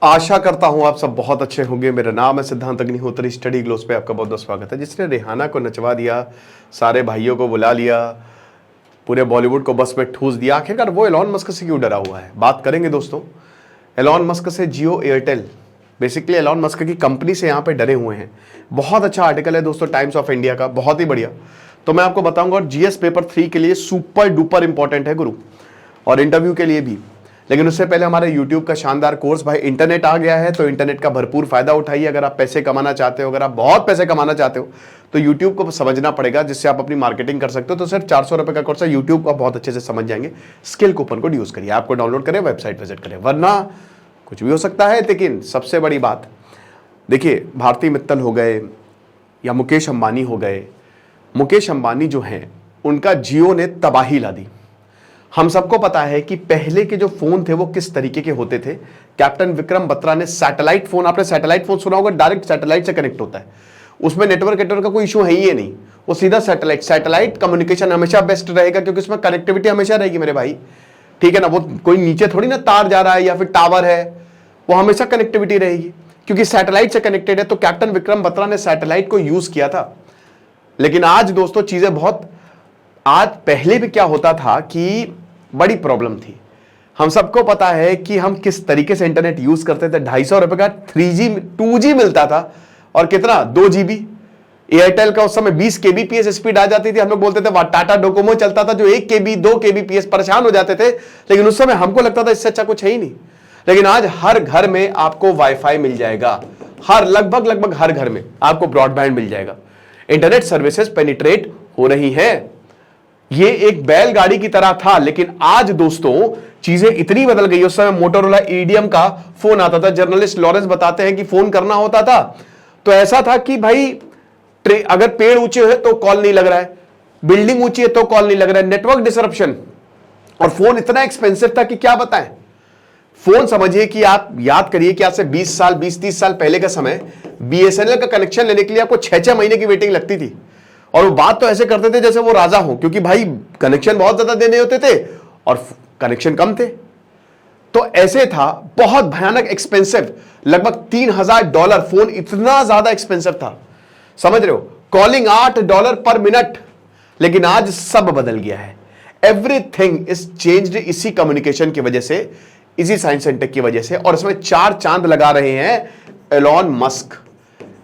आशा करता हूं आप सब बहुत अच्छे होंगे। मेरा नाम है सिद्धांत अग्निहोत्री। स्टडी ग्लोस पे आपका बहुत बहुत स्वागत है। जिसने रिहाना को नचवा दिया, सारे भाइयों को बुला लिया, पूरे बॉलीवुड को बस में ठूस दिया, आखिरकार वो एलॉन मस्क से क्यों डरा हुआ है? बात करेंगे दोस्तों एलॉन मस्क से। Jio Airtel basically Elon Musk की कंपनी से यहाँ पे डरे हुए हैं। बहुत अच्छा आर्टिकल है दोस्तों टाइम्स ऑफ इंडिया का, बहुत ही बढ़िया। तो मैं आपको बताऊंगा, और जीएस पेपर 3 के लिए सुपर डुपर इंपॉर्टेंट है गुरु, और इंटरव्यू के लिए भी। लेकिन उससे पहले हमारे यूट्यूब का शानदार कोर्स, भाई इंटरनेट आ गया है तो इंटरनेट का भरपूर फायदा उठाइए। अगर आप पैसे कमाना चाहते हो, अगर आप बहुत पैसे कमाना चाहते हो, तो यूट्यूब को समझना पड़ेगा, जिससे आप अपनी मार्केटिंग कर सकते हो। तो सिर्फ 400 रुपए का कोर्स है, यूट्यूब को बहुत अच्छे से समझ जाएंगे। स्किल कूपन कोड यूज करिए, आपको डाउनलोड करें, वेबसाइट विजिट करें, वरना कुछ भी हो सकता है। लेकिन सबसे बड़ी बात देखिए, भारती मित्तल हो गए या मुकेश अंबानी हो गए, मुकेश अंबानी जो हैं उनका जियो ने तबाही ला दी। हम सबको पता है कि पहले के जो फोन थे वो किस तरीके के होते थे। कैप्टन विक्रम बत्रा ने सैटेलाइट फोन, आपने सैटेलाइट फोन सुना होगा, डायरेक्ट सैटेलाइट से कनेक्ट होता है, उसमें नेटवर्क का कोई इशू है ही नहीं, वो सीधा सैटेलाइट कम्युनिकेशन हमेशा बेस्ट रहेगा, क्योंकि उसमें कनेक्टिविटी हमेशा रहेगी मेरे भाई, ठीक है ना। वो कोई नीचे थोड़ी ना तार जा रहा है या फिर टावर है, वो हमेशा कनेक्टिविटी रहेगी क्योंकि सैटेलाइट से कनेक्टेड है। तो कैप्टन विक्रम बत्रा ने सैटेलाइट को यूज किया था। लेकिन आज दोस्तों चीजें बहुत, आज पहले भी क्या होता था कि बड़ी प्रॉब्लम थी। हम सबको पता है कि हम किस तरीके से इंटरनेट यूज करते थे। 250 रुपए का 3G 2G मिलता था, और कितना 2 GB। एयरटेल का उस समय 20 kbps स्पीड आ जाती थी। हम लोग बोलते थे वाह, टाटा डोकोमो चलता था जो 1 KB 2 kbps, परेशान हो जाते थे। लेकिन उस समय हमको लगता था इससे अच्छा कुछ है ही नहीं। लेकिन आज हर घर में आपको वाईफाई मिल जाएगा, हर लगभग हर घर में आपको ब्रॉडबैंड मिल जाएगा। इंटरनेट सर्विसेज पेनिट्रेट हो रही हैं। ये एक बैलगाड़ी की तरह था, लेकिन आज दोस्तों चीजें इतनी बदल गई। उस समय मोटोरोला ईडीएम का फोन आता था। जर्नलिस्ट लॉरेंस बताते हैं कि फोन करना होता था तो ऐसा था कि भाई अगर पेड़ ऊंचे है तो कॉल नहीं लग रहा है, बिल्डिंग ऊंची है तो कॉल नहीं लग रहा है, नेटवर्क डिसरप्शन। और फोन इतना एक्सपेंसिव था कि क्या बताएं। फोन समझिए कि आप याद करिए कि आज से 20-30 साल पहले का समय, बीएसएनएल का कनेक्शन लेने के लिए आपको 6-6 महीने की वेटिंग लगती थी। और वो बात तो ऐसे करते थे जैसे वो राजा हो, क्योंकि भाई कनेक्शन बहुत ज्यादा देने होते थे और कनेक्शन कम थे। तो ऐसे था, बहुत भयानक एक्सपेंसिव, लगभग $3000 फोन, इतना ज्यादा एक्सपेंसिव था, समझ रहे हो। कॉलिंग $8 पर मिनट। लेकिन आज सब बदल गया है। एवरीथिंग इज चेंज्ड इसी कम्युनिकेशन की वजह से, इसी साइंस एंड टेक की वजह से। और इसमें 4 चांद लगा रहे हैं एलॉन मस्क।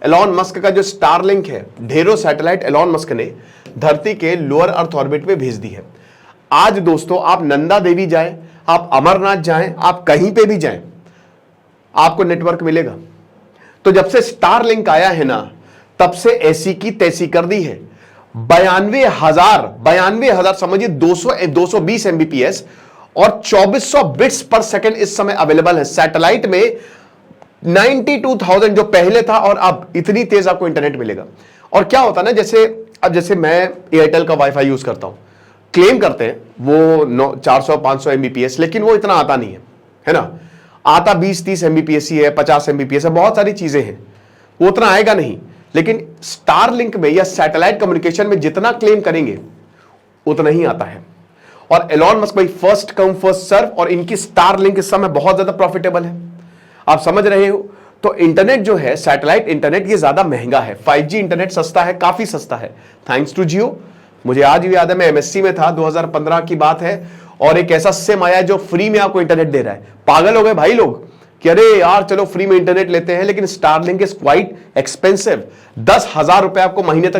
एलॉन मस्क का जो स्टारलिंक है, ढेरों सैटेलाइट एलॉन मस्क ने धरती के लोअर अर्थ ऑर्बिट में भेज दी है। आज दोस्तों आप नंदा देवी जाएं, आप अमरनाथ जाएं, आप कहीं पे भी जाएं, आपको नेटवर्क मिलेगा। तो जब से स्टारलिंक आया है ना, तब से ऐसी की तैसी कर दी है। 92,000 समझिए, 220 MBPS और 2400 बिट्स पर सेकंड इस समय अवेलेबल है। सैटेलाइट में 92,000 जो पहले था, और अब इतनी तेज आपको इंटरनेट मिलेगा। और क्या होता है ना, जैसे मैं एयरटेल का वाईफाई यूज करता हूं, क्लेम करते हैं वो 400-500 MBPS, लेकिन वो इतना आता नहीं है ना। आता 20-30 MBPS ही है, 50 MBPS है, बहुत सारी चीजें हैं, वो उतना आएगा नहीं। लेकिन स्टारलिंक में या सैटेलाइट कम्युनिकेशन में जितना क्लेम करेंगे उतना ही आता है। और एलॉन मस्क भाई फर्स्ट कम फर्स्ट सर्व, और इनकी स्टारलिंक इस समय बहुत ज्यादा प्रॉफिटेबल है, आप समझ रहे हो। तो इंटरनेट जो है, सैटेलाइट इंटरनेट, ये ज्यादा महंगा है। 5G इंटरनेट सस्ता है, काफी सस्ता है, थैंक्स टू जियो। मुझे आज भी याद है, मैं MSc में था, 2015 की बात है, और एक ऐसा सिम आया जो फ्री में आपको इंटरनेट दे रहा है। पागल हो गए भाई लोग कि अरे यार चलो फ्री में इंटरनेट लेते हैं। लेकिन स्टारलिंक इज क्वाइट एक्सपेंसिव। 10,000 रुपए आपको महीने तक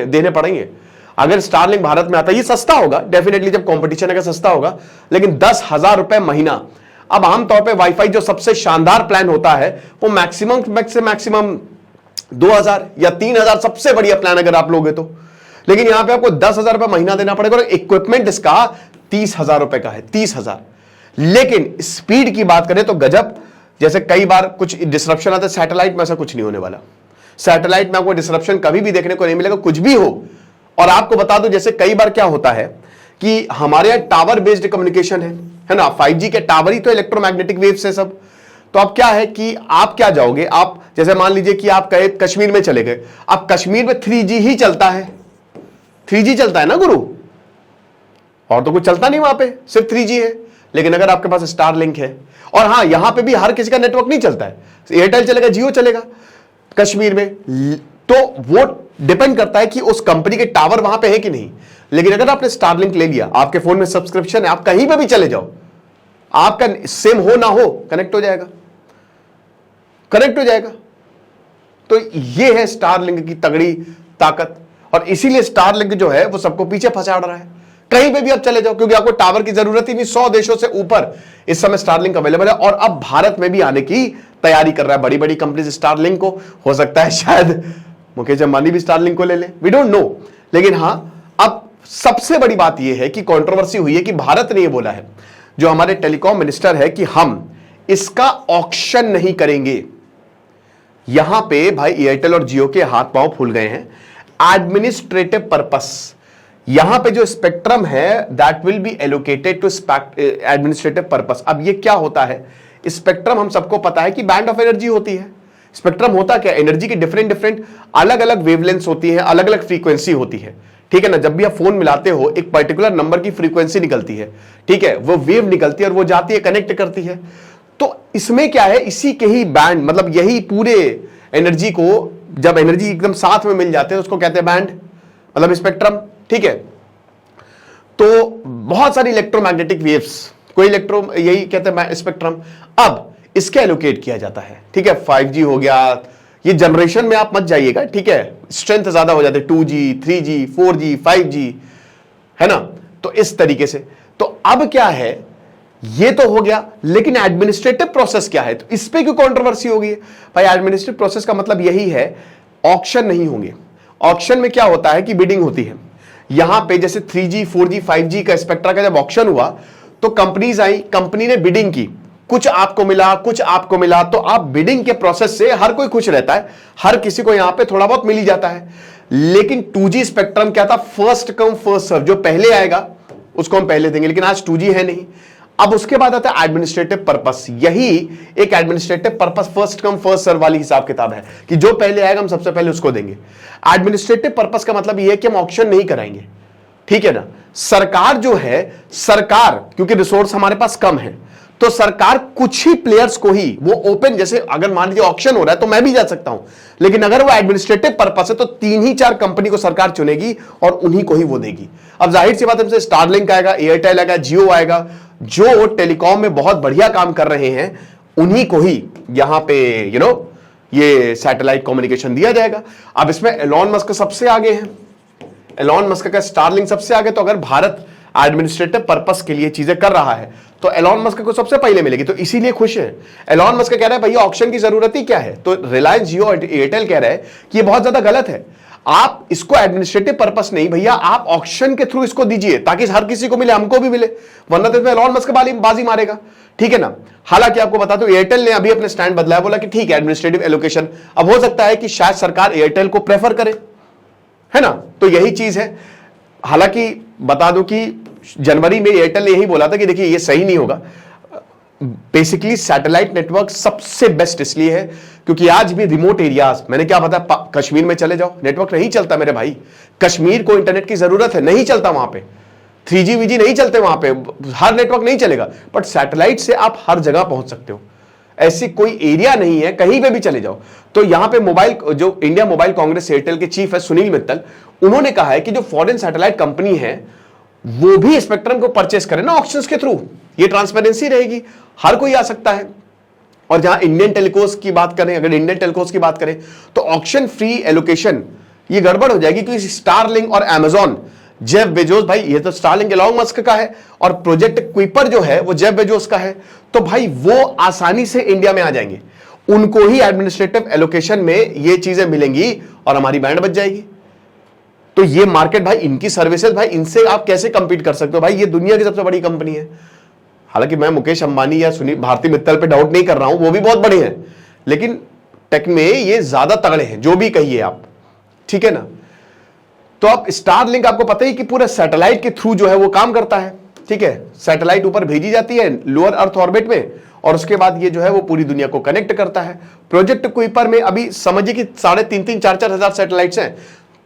देने पड़ेंगे अगर स्टारलिंक भारत में आता है। ये सस्ता होगा डेफिनेटली, जब कंपटीशन अगर सस्ता होगा, लेकिन 10,000 रुपए महीना। अब आमतौर पे वाईफाई जो सबसे शानदार प्लान होता है, वो मैक्सिमम 2,000 या 3,000 सबसे बढ़िया प्लान अगर आप लोगे तो। लेकिन यहां पे आपको 10,000 रुपए महीना देना पड़ेगा, और इक्विपमेंट इसका 30,000 रुपए का है, 30,000। लेकिन स्पीड की बात करें तो गजब। जैसे कई बार कुछ डिसरप्शन आता है, सैटेलाइट में ऐसा कुछ नहीं होने वाला। सैटेलाइट में आपको डिसरप्शन कभी भी देखने को नहीं मिलेगा, कुछ भी हो। और आपको बता दूं, जैसे कई बार क्या होता है कि हमारे यहां टावर बेस्ड कम्युनिकेशन है ना, 5G के टावर ही तो इलेक्ट्रोमैग्नेटिक वेव्स है सब। तो अब क्या है कि आप क्या जाओगे, आप जैसे मान लीजिए कि आप कहे कश्मीर में चले गए, अब कश्मीर में 3G ही चलता है, 3G चलता है ना गुरु, और तो कुछ चलता नहीं वहां पे, सिर्फ 3G है। लेकिन अगर आपके पास स्टारलिंक है, और हां यहां पे भी हर किसी का नेटवर्क नहीं चलता है, एयरटेल चलेगा, जियो चलेगा कश्मीर में, तो वो डिपेंड करता है कि उस कंपनी के टावर वहां पे है कि नहीं। लेकिन अगर आपने स्टारलिंक ले लिया, आपके फोन में सब्सक्रिप्शन है, आप कहीं पे भी चले जाओ, आपका सिम हो ना हो कनेक्ट हो जाएगा, कनेक्ट हो जाएगा। तो ये है स्टारलिंक की तगड़ी ताकत, और इसीलिए स्टारलिंक जो है वो सबको पीछे फंसा रहा है। कहीं पे भी आप चले जाओ, क्योंकि आपको टावर की जरूरत ही नहीं, 100 देशों से ऊपर इस समय स्टारलिंक अवेलेबल है, और अब भारत में भी आने की तैयारी कर रहा है बड़ी बड़ी कंपनीज स्टारलिंक को। हो सकता है शायद मुकेश अंबानी भी स्टारलिंक को ले ले, वी डोंट नो। लेकिन हां, अब सबसे बड़ी बात यह है कि कंट्रोवर्सी हुई है कि भारत ने यह बोला है, जो हमारे टेलीकॉम मिनिस्टर है, कि हम इसका ऑक्शन नहीं करेंगे। यहां पे भाई एयरटेल और जियो के हाथ पांव फूल गए हैं। एडमिनिस्ट्रेटिव पर्पस, यहां पे जो स्पेक्ट्रम है that will be allocated to administrative purpose. अब ये क्या होता है, स्पेक्ट्रम हम सबको पता है कि बैंड ऑफ एनर्जी होती है। स्पेक्ट्रम होता क्या, एनर्जी की डिफरेंट अलग अलग वेवलेंथ्स होती है, अलग अलग फ्रीक्वेंसी होती है, ठीक है ना। जब भी आप फोन मिलाते हो, एक पर्टिकुलर नंबर की फ्रीक्वेंसी निकलती है, ठीक है, वो वेव निकलती है और वो जाती है, कनेक्ट करती है। तो इसमें क्या है, इसी के ही बैंड, मतलब यही पूरे एनर्जी को, जब एनर्जी एकदम साथ में मिल जाते हैं उसको कहते हैं बैंड, मतलब स्पेक्ट्रम, ठीक है। तो बहुत सारी इलेक्ट्रोमैग्नेटिक वेव्स, कोई इलेक्ट्रो, यही कहते हैं स्पेक्ट्रम। अब इसके एलोकेट किया जाता है, ठीक है। 5G हो गया, ये जनरेशन में आप मत जाइएगा, ठीक है, स्ट्रेंथ ज्यादा हो जाते हैं, 2G 3G 4G 5G, है ना। तो इस तरीके से, तो अब क्या है, ये तो हो गया, लेकिन एडमिनिस्ट्रेटिव प्रोसेस क्या है, तो इस पे क्यों कंट्रोवर्सी हो गई है भाई। एडमिनिस्ट्रेटिव प्रोसेस का मतलब यही है, ऑक्शन नहीं होंगे। ऑक्शन में क्या होता है कि बिडिंग होती है। यहां पे जैसे 3G 4G 5G का स्पेक्ट्रा का जब ऑक्शन हुआ, तो कंपनीज आई, कंपनी ने बिडिंग की, कुछ आपको मिला, कुछ आपको मिला। तो आप बिडिंग के प्रोसेस से हर कोई खुश रहता है, हर किसी को यहां पे थोड़ा बहुत मिल ही जाता है। लेकिन 2G स्पेक्ट्रम क्या था, फर्स्ट कम फर्स्ट सर्व, जो पहले आएगा उसको हम पहले देंगे। लेकिन आज 2G है नहीं। अब उसके बाद आता है एडमिनिस्ट्रेटिव पर्पस। यही एक administrative purpose, first come first serve वाली हिसाब किताब है, कि जो पहले आएगा हम सबसे पहले उसको देंगे। एडमिनिस्ट्रेटिव पर्पस का मतलब यह है कि हम ऑक्शन नहीं कराएंगे, ठीक है ना। सरकार जो है, सरकार क्योंकि रिसोर्स हमारे पास कम है, तो सरकार कुछ ही प्लेयर्स को ही वो ओपन, जैसे अगर मान लीजिए ऑक्शन हो रहा है तो मैं भी जा सकता हूं, लेकिन अगर वो एडमिनिस्ट्रेटिव पर्पस है तो 3 ही 4 कंपनी को सरकार चुनेगी और उन्हीं को ही वो देगी। अब जाहिर सी बात है, स्टारलिंक आएगा, एयरटेल आएगा, जियो आएगा, जो टेलीकॉम में बहुत बढ़िया काम कर रहे हैं, उन्हीं को ही यहां पे ये सैटेलाइट कम्युनिकेशन दिया जाएगा। अब इसमें एलॉन मस्क सबसे आगे हैं, एलॉन मस्क का स्टारलिंक सबसे आगे। तो अगर भारत एडमिनिस्ट्रेटिव पर्पस के लिए चीजें कर रहा है तो एलॉन मस्क को सबसे पहले मिलेगी, तो इसीलिए खुश है। एलॉन मस्क कह रहा है भैया ऑक्शन की जरूरत ही क्या है, तो रिलायंस, जियो और एयरटेल कह रहा है कि ये बहुत ज्यादा गलत है, आप इसको एडमिनिस्ट्रेटिव पर्पस नहीं भैया, आप ऑक्शन के थ्रू इसको दीजिए ताकि हर किसी को मिले, हमको भी मिले, वरना तो इसमें एलॉन मस्क बाजी मारेगा, ठीक है ना। हालांकि आपको बता दो, एयरटेल ने अभी अपने स्टैंड बदला है, बोला कि ठीक है एडमिनिस्ट्रेटिव एलोकेशन। अब हो सकता है कि शायद सरकार एयरटेल को प्रेफर करे, है ना, तो यही चीज है। हालांकि बता दो कि जनवरी में एयरटेल ने यही बोला था कि देखिए ये सही नहीं होगा। बेसिकली सैटेलाइट नेटवर्क सबसे बेस्ट इसलिए है क्योंकि आज भी रिमोट एरियाज, मैंने क्या पता, कश्मीर में चले जाओ, नेटवर्क नहीं चलता मेरे भाई। कश्मीर को इंटरनेट की जरूरत है, नहीं चलता वहां पे, 3G वीजी नहीं चलते वहां पे, हर नेटवर्क नहीं चलेगा, बट सैटेलाइट से आप हर जगह पहुंच सकते हो। ऐसी कोई एरिया नहीं है, कहीं पे भी चले जाओ। तो यहां पे मोबाइल, जो इंडिया मोबाइल कांग्रेस एयरटेल के चीफ है सुनील मित्तल, उन्होंने कहा है कि जो फॉरेन सैटेलाइट कंपनी है वो भी स्पेक्ट्रम को परचेस करे ना ऑक्शंस के थ्रू, ये ट्रांसपेरेंसी रहेगी, हर कोई आ सकता है। और जहां इंडियन टेलीकॉस की बात करें, अगर इंडियन टेलीकॉस की बात करें तो ऑक्शन फ्री एलोकेशन ये गड़बड़ हो जाएगी, क्योंकि स्टारलिंक और अमेजॉन, जेफ बेजोस, भाई ये तो स्टारलिंक एलॉन मस्क का है और प्रोजेक्ट कुइपर जो है वो जेफ बेजोस का है, तो भाई वो आसानी से इंडिया में आ जाएंगे, उनको ही एडमिनिस्ट्रेटिव एलोकेशन में ये चीजें मिलेंगी और हमारी बैंड बच जाएगी। तो ये मार्केट भाई, इनकी सर्विसेज भाई, इनसे आप कैसे कंपीट कर सकते हो भाई, ये दुनिया की सबसे बड़ी कंपनी है। हालांकि मैं मुकेश अंबानी या सुनील भारती मित्तल पे डाउट नहीं कर रहा हूं, वो भी बहुत बड़े हैं, लेकिन टेक में ये ज्यादा तगड़े हैं, जो भी कहिए आप, ठीक है ना। तो आप स्टारलिंक, आपको पता ही कि पूरा सैटेलाइट के थ्रू जो है वो काम करता है, ठीक है। सैटेलाइट ऊपर भेजी जाती है लोअर अर्थ ऑर्बिट में, और उसके बाद ये जो है वो पूरी दुनिया को कनेक्ट करता है। प्रोजेक्ट कुइपर में अभी समझिए कि 3,500 4,000 हजार सैटेलाइट्स हैं,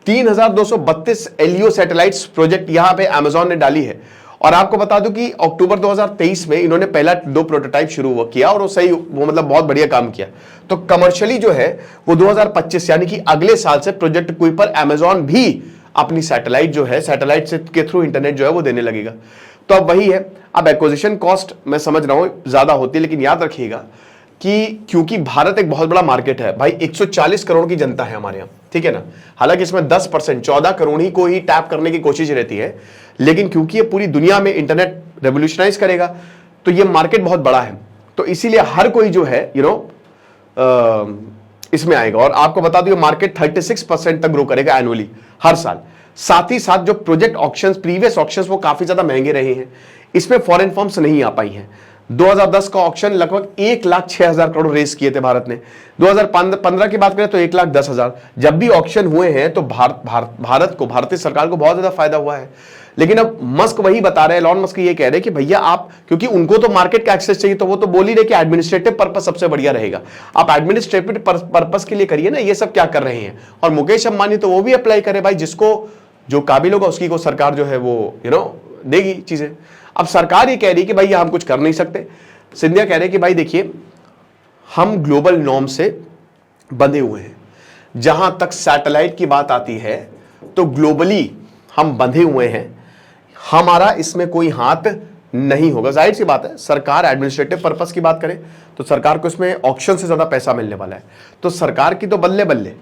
3,232 LEO सैटेलाइट्स प्रोजेक्ट यहां पे अमेजॉन ने डाली है। और आपको बता दूं कि अक्टूबर 2023 में इन्होंने पहला 2 प्रोटोटाइप शुरू किया और वो सही, वो मतलब बहुत बढ़िया काम किया। तो कमर्शियली जो है वो 2025 यानी कि अगले साल से प्रोजेक्ट कुइपर अमेजॉन भी अपनी सैटेलाइट जो है, सैटेलाइट से के थ्रू इंटरनेट जो है वो देने लगेगा। तो अब वही है, अब एक्विजिशन कॉस्ट मैं समझ रहा हूं ज्यादा होती है, लेकिन याद रखिएगा कि क्योंकि भारत एक बहुत बड़ा मार्केट है भाई, 140 करोड़ की जनता है हमारे यहाँ, ठीक है ना। हालांकि इसमें 10% 14 करोड़ ही को ही टैप करने की कोशिश रहती है, लेकिन क्योंकि ये पूरी दुनिया में इंटरनेट रेवोल्यूशनाइज करेगा तो ये मार्केट बहुत बड़ा है, तो इसीलिए हर कोई जो है इसमें आएगा। और आपको बता दूं मार्केट 36% तक ग्रो करेगा एनुअली हर साल। साथ ही साथ जो प्रोजेक्ट ऑक्शंस, प्रीवियस ऑक्शंस वो काफी ज्यादा महंगे रहे हैं, इसमें फॉरेन फर्म्स नहीं आ पाई हैं। 2010 का ऑक्शन लगभग 1,06,000 करोड़ रेस किए थे भारत ने। 2015 की बात करें तो 1,10,000। जब भी ऑक्शन हुए हैं तो भारत को, भारतीय सरकार को बहुत ज्यादा फायदा हुआ है। लेकिन अब मस्क वही बता रहे हैं, एलॉन मस्क ये कह रहे हैं कि भैया आप, क्योंकि उनको तो मार्केट का एक्सेस चाहिए, तो वो तो बोल ही रहे कि एडमिनिस्ट्रेटिव पर्पस सबसे बढ़िया रहेगा। आप एडमिनिस्ट्रेटिव पर्पस के लिए करिए ना, ये सब क्या कर रहे हैं। और मुकेश अंबानी तो वो भी अप्लाई करे भाई, जिसको जो काबिल होगा उसकी को सरकार जो है वो देगी चीजें। अब सरकार ये कह रही है कि भाई हम कुछ कर नहीं सकते। सिंधिया कह रहे हैं कि भाई देखिए, हम ग्लोबल नॉर्म से बंधे हुए हैं। जहां तक सैटेलाइट की बात आती है तो ग्लोबली हम बंधे हुए हैं, हमारा इसमें कोई हाथ नहीं होगा। जाहिर सी बात है, सरकार एडमिनिस्ट्रेटिव पर्पस की बात करे तो सरकार को इसमें ऑक्शन से ज्यादा पैसा मिलने वाला है, तो सरकार की तो बल्ले बल्ले,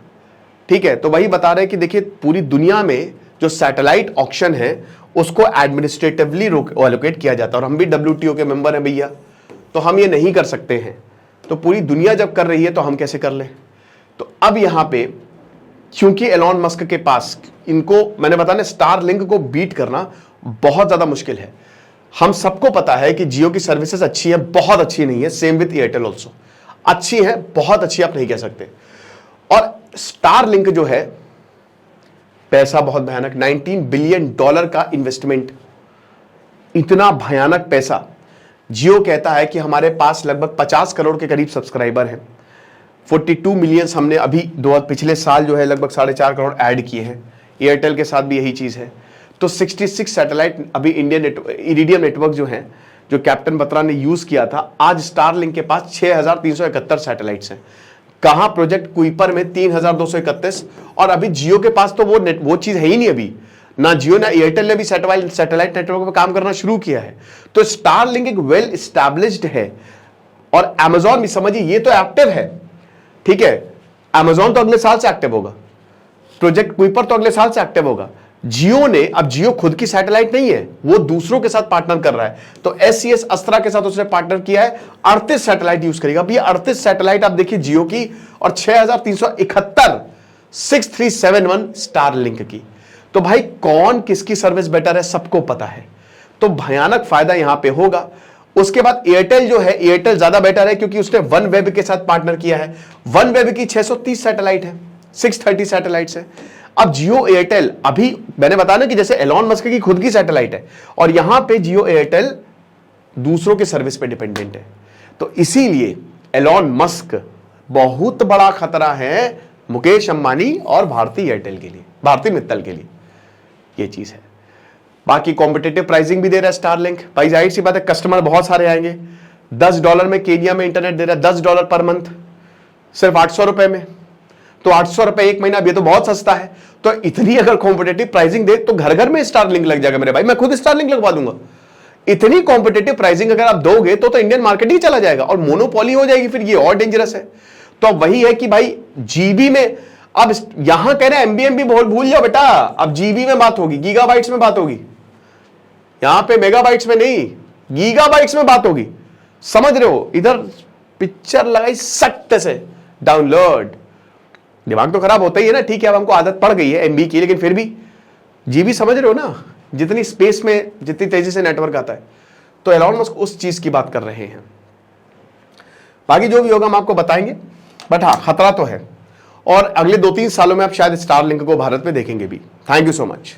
ठीक है। तो वही बता रहे हैं कि देखिए, पूरी दुनिया में जो सैटेलाइट ऑक्शन है उसको एडमिनिस्ट्रेटिवली एलोकेट किया जाता है, और हम भी WTO के मेंबर हैं भैया, तो हम ये नहीं कर सकते हैं। तो पूरी दुनिया जब कर रही है तो हम कैसे कर लें। तो अब यहां पे क्योंकि एलॉन मस्क के पास, इनको मैंने बताया स्टारलिंक को बीट करना बहुत ज्यादा मुश्किल है। हम सबको पता है कि जियो की सर्विसेज अच्छी है, बहुत अच्छी नहीं है। सेम विद एयरटेल ऑल्सो, अच्छी है, बहुत अच्छी आप नहीं कह सकते। और स्टारलिंक जो है, पैसा बहुत भयानक, $19 बिलियन का इन्वेस्टमेंट, इतना भयानक पैसा। जियो कहता है कि हमारे पास लगभग 50 करोड़ के करीब सब्सक्राइबर हैं, 42 मिलियन हमने अभी पिछले साल जो है लगभग 4.5 करोड़ ऐड किए हैं। एयरटेल के साथ भी यही चीज है। तो 66 सैटेलाइट अभी इंडियन इरिडियम नेटवर्क जो है, जो कैप्टन बत्रा ने यूज किया था, आज स्टारलिंक के पास 6,371 सैटेलाइट्स हैं। कहां प्रोजेक्ट कुइपर में 3,231, और अभी जियो के पास तो वो चीज है ही नहीं। अभी ना जियो ना एयरटेल ने भी सैटेलाइट नेटवर्क पर काम करना शुरू किया है। तो स्टारलिंक एक वेल एस्टैब्लिश्ड है, और अमेजॉन भी समझिए ये तो एक्टिव है, ठीक है। अमेजॉन तो अगले साल से एक्टिव होगा, प्रोजेक्ट कुइपर तो अगले साल से एक्टिव होगा। जियो ने, अब जियो खुद की सैटेलाइट नहीं है, वो दूसरों के साथ पार्टनर कर रहा है। तो SES अस्त्रा के साथ उसने पार्टनर किया है, 38 सैटेलाइट यूज करेगा। अब ये 38 सैटेलाइट आप देखिए जियो की, और 6,371 6371 स्टारलिंक की। तो भाई कौन किसकी सर्विस बेटर है सबको पता है, तो भयानक फायदा यहां पे होगा। उसके बाद एयरटेल जो है, एयरटेल ज्यादा बेटर है क्योंकि उसने वन वेब के साथ पार्टनर किया है। वन वेब की 630 सैटेलाइट है, 630 सैटेलाइट्स है। अब जियो एयरटेल, अभी मैंने बताया ना कि जैसे एलॉन मस्क की खुद की सैटेलाइट है, और यहां पे जियो एयरटेल दूसरों के सर्विस पे डिपेंडेंट है। तो इसीलिए एलॉन मस्क बहुत बड़ा खतरा है मुकेश अंबानी और भारती एयरटेल के लिए, भारती मित्तल के लिए, ये चीज है। बाकी कॉम्पिटिटिव प्राइसिंग भी दे रहा है स्टारलिंक। भाई जाहिर सी बात है, कस्टमर बहुत सारे आएंगे। $10 में केनिया में इंटरनेट दे रहा है, $10 पर मंथ, सिर्फ 800 रुपए में। तो 800 रुपए एक महीना, भी तो बहुत सस्ता है। तो इतनी अगर कॉम्पिटिटिव प्राइसिंग दे तो घर घर में स्टारलिंक लग जाएगा मेरे भाई, मैं खुद स्टारलिंक लगवा दूंगा। इतनी कॉम्पिटिटिव प्राइसिंग अगर आप दोगे तो इंडियन मार्केट ही चला जाएगा, और मोनोपोली हो जाएगी, फिर ये और डेंजरस है। तो अब वही है कि भाई जीबी में, अब यहां कह रहे हैं MBMB भूल जाओ बेटा, अब जीबी में बात होगी, गीगाबाइट्स में बात होगी। यहां पे मेगाबाइट्स में नहीं, गीगाबाइट्स में बात होगी, समझ रहे हो। इधर पिक्चर लगाई सख्त से डाउनलोड, दिमाग तो खराब होता ही है ना, ठीक है। अब हमको आदत पड़ गई है MB की, लेकिन फिर भी जीबी समझ रहे हो ना, जितनी स्पेस में जितनी तेजी से नेटवर्क आता है। तो एलॉन मस्क उस चीज की बात कर रहे हैं। बाकी जो भी होगा हम आपको बताएंगे, बट हाँ खतरा तो है, और अगले 2-3 सालों में आप शायद स्टारलिंक को भारत में देखेंगे भी। Thank you so much.